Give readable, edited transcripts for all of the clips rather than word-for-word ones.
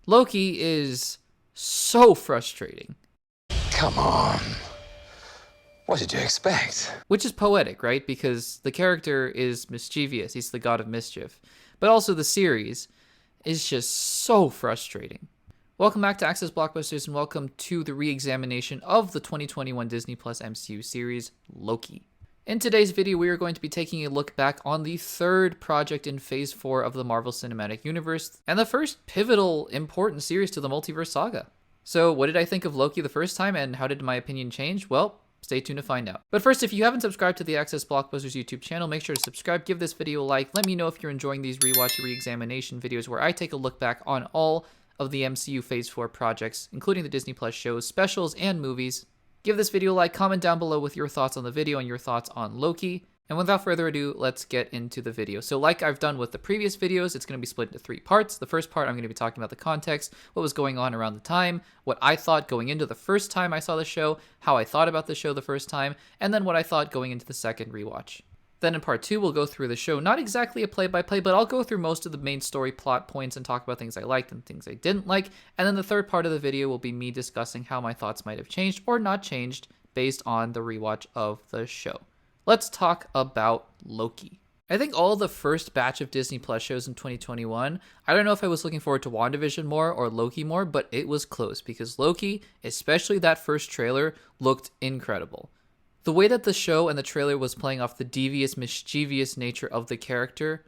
Loki is so frustrating. Come on. What did you expect? Which is poetic, right? Because the character is mischievous. He's the god of mischief. But also the series is just so frustrating. Welcome back to Access Blockbusters and welcome to the re-examination of the 2021 Disney Plus MCU series, Loki. In today's video, we are going to be taking a look back on the third project in Phase 4 of the Marvel Cinematic Universe, and the first pivotal, important series to the multiverse saga. So what did I think of Loki the first time, and how did my opinion change? Well, stay tuned to find out. But first, if you haven't subscribed to the Access Blockbusters YouTube channel, make sure to subscribe, give this video a like, let me know if you're enjoying these rewatch re-examination videos where I take a look back on all of the MCU Phase 4 projects, including the Disney Plus shows, specials, and movies. Give this video a like, comment down below with your thoughts on the video and your thoughts on Loki. And without further ado, let's get into the video. So like I've done with the previous videos, it's going to be split into 3 parts. The first part, I'm going to be talking about the context, what was going on around the time, what I thought going into the first time I saw the show, how I thought about the show the first time, and then what I thought going into the second rewatch. Then in part 2, we'll go through the show, not exactly a play-by-play, but I'll go through most of the main story plot points and talk about things I liked and things I didn't like. And then the third part of the video will be me discussing how my thoughts might have changed or not changed based on the rewatch of the show. Let's talk about Loki. I think all the first batch of Disney Plus shows in 2021, I don't know if I was looking forward to WandaVision more or Loki more, but it was close because Loki, especially that first trailer, looked incredible. The way that the show and the trailer was playing off the devious, mischievous nature of the character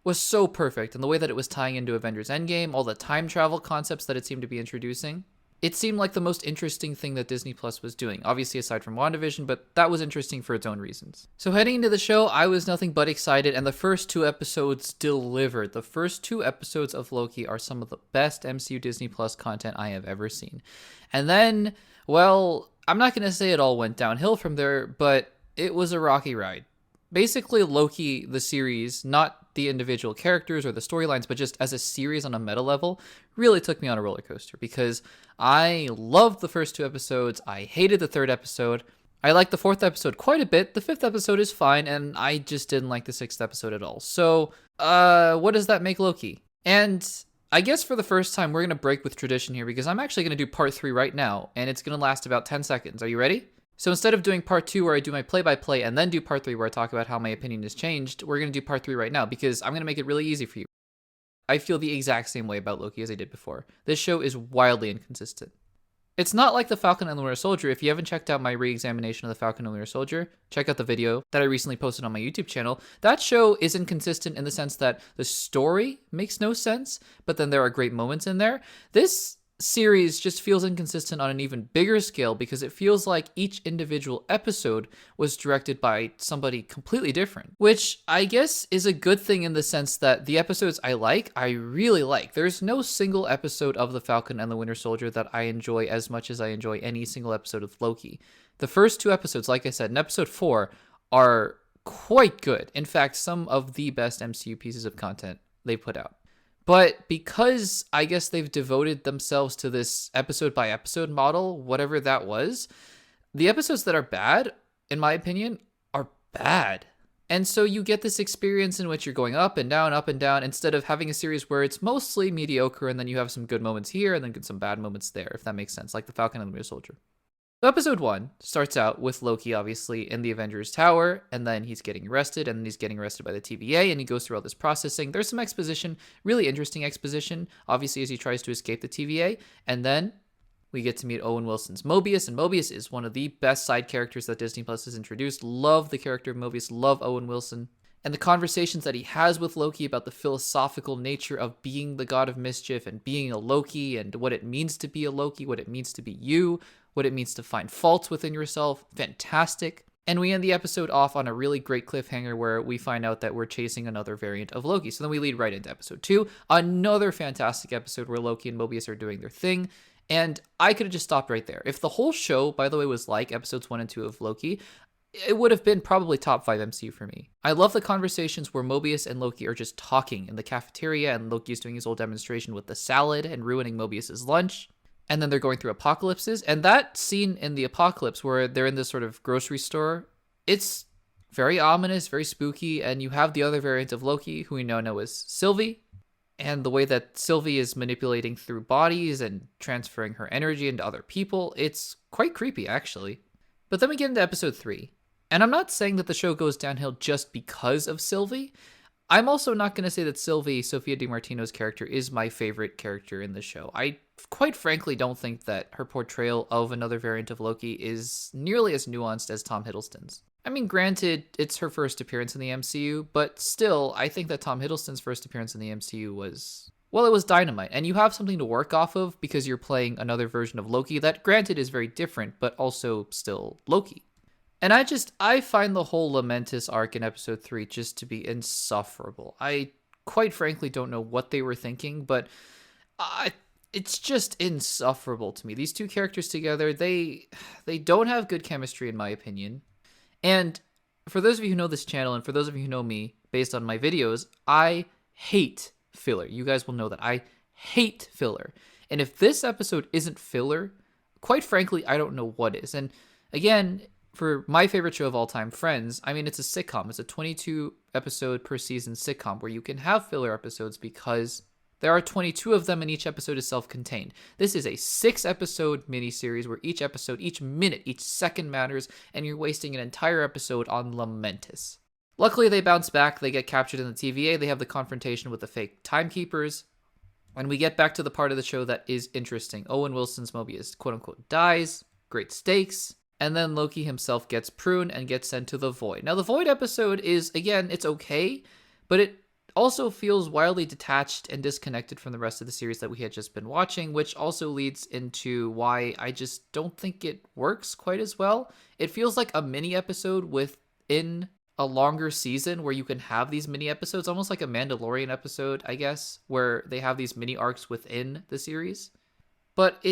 was so perfect, and the way that it was tying into Avengers Endgame, all the time travel concepts that it seemed to be introducing, it seemed like the most interesting thing that Disney Plus was doing, obviously aside from WandaVision, but that was interesting for its own reasons. So heading into the show, I was nothing but excited, and the first 2 episodes delivered. The first 2 episodes of Loki are some of the best MCU Disney Plus content I have ever seen. And then, well, I'm not going to say it all went downhill from there, but it was a rocky ride. Basically, Loki, the series, not the individual characters or the storylines, but just as a series on a meta level, really took me on a roller coaster because I loved the first 2 episodes. I hated the 3rd episode. I liked the 4th episode quite a bit. The 5th episode is fine, and I just didn't like the 6th episode at all. So, what does that make Loki? And I guess for the first time, we're going to break with tradition here because I'm actually going to do part 3 right now, and it's going to last about 10 seconds. Are you ready? So instead of doing part 2 where I do my play-by-play and then do part 3 where I talk about how my opinion has changed, we're going to do part 3 right now because I'm going to make it really easy for you. I feel the exact same way about Loki as I did before. This show is wildly inconsistent. It's not like The Falcon and the Winter Soldier. If you haven't checked out my re-examination of The Falcon and the Winter Soldier, check out the video that I recently posted on my YouTube channel. That show is inconsistent in the sense that the story makes no sense, but then there are great moments in there. This series just feels inconsistent on an even bigger scale because it feels like each individual episode was directed by somebody completely different, which I guess is a good thing in the sense that the episodes I really like. There's no single episode of The Falcon and the Winter Soldier that I enjoy as much as I enjoy any single episode of Loki. The first 2 episodes, like I said, in episode 4 are quite good. In fact, some of the best MCU pieces of content they put out. But because I guess they've devoted themselves to this episode by episode model, whatever that was, the episodes that are bad, in my opinion, are bad. And so you get this experience in which you're going up and down, instead of having a series where it's mostly mediocre and then you have some good moments here and then some bad moments there, if that makes sense, like The Falcon and the Winter Soldier. So episode 1 starts out with Loki, obviously, in the Avengers Tower, and then he's getting arrested, and then he's getting arrested by the TVA, and he goes through all this processing. There's some exposition, really interesting exposition, obviously, as he tries to escape the TVA, and then we get to meet Owen Wilson's Mobius, and Mobius is one of the best side characters that Disney Plus has introduced. Love the character of Mobius, love Owen Wilson. And the conversations that he has with Loki about the philosophical nature of being the god of mischief and being a Loki and what it means to be a Loki, what it means to be you, what it means to find faults within yourself. Fantastic. And we end the episode off on a really great cliffhanger where we find out that we're chasing another variant of Loki. So then we lead right into episode 2, another fantastic episode where Loki and Mobius are doing their thing. And I could have just stopped right there. If the whole show, by the way, was like episodes 1 and 2 of Loki, it would have been probably top 5 MCU for me. I love the conversations where Mobius and Loki are just talking in the cafeteria and Loki's doing his whole demonstration with the salad and ruining Mobius's lunch. And then they're going through apocalypses. And that scene in the apocalypse where they're in this sort of grocery store, it's very ominous, very spooky. And you have the other variant of Loki, who we now know as Sylvie. and the way that Sylvie is manipulating through bodies and transferring her energy into other people, it's quite creepy, actually. But then we get into episode 3. And I'm not saying that the show goes downhill just because of Sylvie. I'm also not going to say that Sylvie, Sophia DiMartino's character, is my favorite character in the show. I quite frankly don't think that her portrayal of another variant of Loki is nearly as nuanced as Tom Hiddleston's. I mean, granted, it's her first appearance in the MCU, but still, I think that Tom Hiddleston's first appearance in the MCU was, well, it was dynamite. And you have something to work off of because you're playing another version of Loki that, granted, is very different, but also still Loki. And I find the whole Lamentis arc in episode 3 just to be insufferable. I quite frankly don't know what they were thinking, but it's just insufferable to me. These two characters together, they don't have good chemistry in my opinion. And for those of you who know this channel, and for those of you who know me based on my videos, I hate filler. You guys will know that I hate filler. And if this episode isn't filler, quite frankly, I don't know what is. And again, for my favorite show of all time, Friends, I mean, it's a sitcom. It's a 22 episode per season sitcom where you can have filler episodes because there are 22 of them and each episode is self-contained. This is a 6-episode miniseries where each episode, each minute, each second matters, and you're wasting an entire episode on Lamentis. Luckily, they bounce back. They get captured in the TVA. They have the confrontation with the fake timekeepers. And we get back to the part of the show that is interesting. Owen Wilson's Mobius, quote-unquote, dies. Great stakes. And then Loki himself gets pruned and gets sent to the Void. Now, the Void episode is, again, it's okay, but it also feels wildly detached and disconnected from the rest of the series that we had just been watching, which also leads into why I just don't think it works quite as well. It feels like a mini episode within a longer season where you can have these mini episodes, almost like a Mandalorian episode, I guess, where they have these mini arcs within the series. But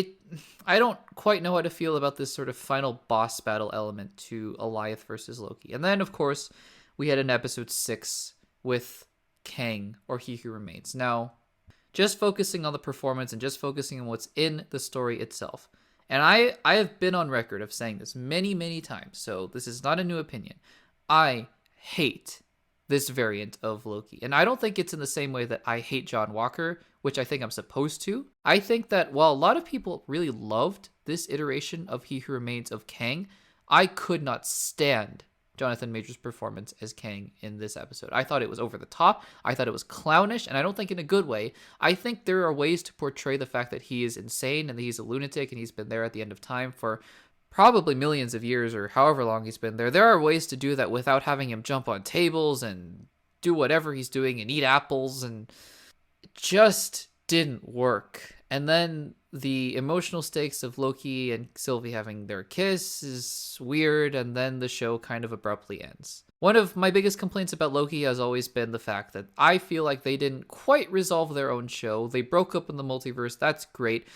I don't quite know how to feel about this sort of final boss battle element to Alioth versus Loki. And then, of course, we had an episode 6 with Kang, or He Who Remains. Now, just focusing on the performance and just focusing on what's in the story itself. And I have been on record of saying this many, many times, so this is not a new opinion. I hate this variant of Loki. And I don't think it's in the same way that I hate John Walker, which I think I'm supposed to. I think that while a lot of people really loved this iteration of He Who Remains of Kang, I could not stand Jonathan Majors' performance as Kang in this episode. I thought it was over the top. I thought it was clownish, and I don't think in a good way. I think there are ways to portray the fact that he is insane and that he's a lunatic and he's been there at the end of time for probably millions of years or however long he's been there. There are ways to do that without having him jump on tables and do whatever he's doing and eat apples, and it just didn't work. And then the emotional stakes of Loki and Sylvie having their kiss is weird, and then the show kind of abruptly ends. One of my biggest complaints about Loki has always been the fact that I feel like they didn't quite resolve their own show. They broke up in the multiverse, that's great.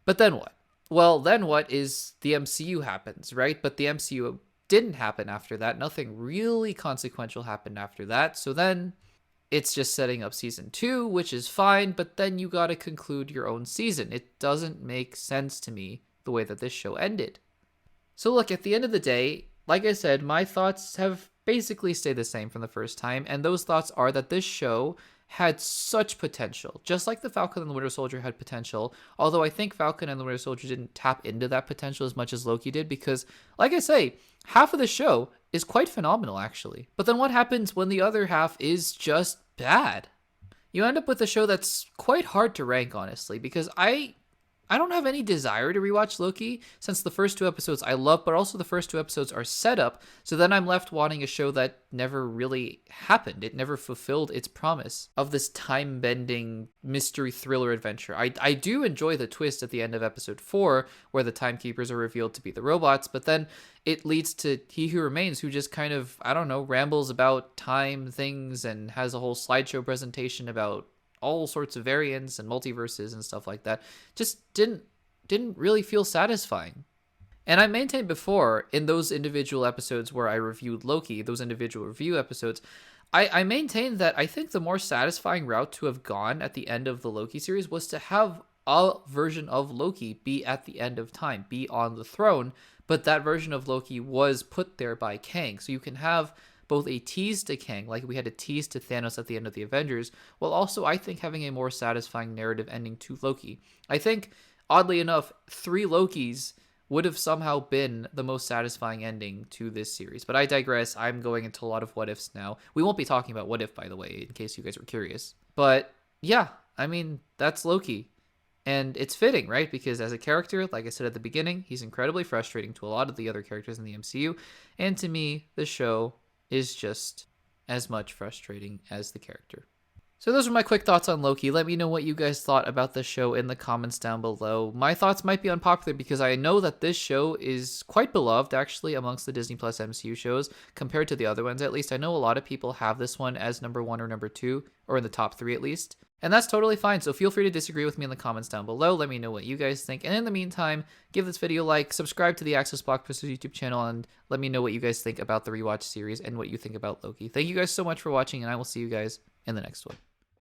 But then what? Well, then what is the MCU happens, right? But the MCU didn't happen after that. Nothing really consequential happened after that. So then it's just setting up season 2, which is fine, but then you gotta conclude your own season. It doesn't make sense to me the way that this show ended. So look, at the end of the day, like I said, my thoughts have basically stayed the same from the first time, and those thoughts are that this show had such potential, just like the Falcon and the Winter Soldier had potential, although I think Falcon and the Winter Soldier didn't tap into that potential as much as Loki did, because, like I say, half of the show is quite phenomenal, actually. But then what happens when the other half is just bad? You end up with a show that's quite hard to rank, honestly, because I don't have any desire to rewatch Loki, since the first 2 episodes I love, but also the first 2 episodes are set up, so then I'm left wanting a show that never really happened. It never fulfilled its promise of this time-bending mystery thriller adventure. I do enjoy the twist at the end of episode 4, where the timekeepers are revealed to be the robots, but then it leads to He Who Remains, who just kind of, I don't know, rambles about time things and has a whole slideshow presentation about all sorts of variants and multiverses and stuff like that. Just didn't really feel satisfying. And I maintained before, in those individual episodes where I reviewed Loki, those individual review episodes, I maintained that I think the more satisfying route to have gone at the end of the Loki series was to have a version of Loki be at the end of time, be on the throne, but that version of Loki was put there by Kang. So you can have both a tease to Kang, like we had a tease to Thanos at the end of the Avengers, while also, I think, having a more satisfying narrative ending to Loki. I think, oddly enough, 3 Lokis would have somehow been the most satisfying ending to this series. But I digress. I'm going into a lot of what ifs now. We won't be talking about what if, by the way, in case you guys were curious. But yeah, I mean, that's Loki. And it's fitting, right? Because as a character, like I said at the beginning, he's incredibly frustrating to a lot of the other characters in the MCU. And to me, the show is just as much frustrating as the character. So those are my quick thoughts on Loki. Let me know what you guys thought about the show in the comments down below. My thoughts might be unpopular because I know that this show is quite beloved, actually, amongst the Disney Plus MCU shows compared to the other ones. At least I know a lot of people have this one as number 1 or number 2, or in the top 3 at least. And that's totally fine, so feel free to disagree with me in the comments down below. Let me know what you guys think. And in the meantime, give this video a like, subscribe to the Access Blockbusters YouTube channel, and let me know what you guys think about the rewatch series and what you think about Loki. Thank you guys so much for watching, and I will see you guys in the next one.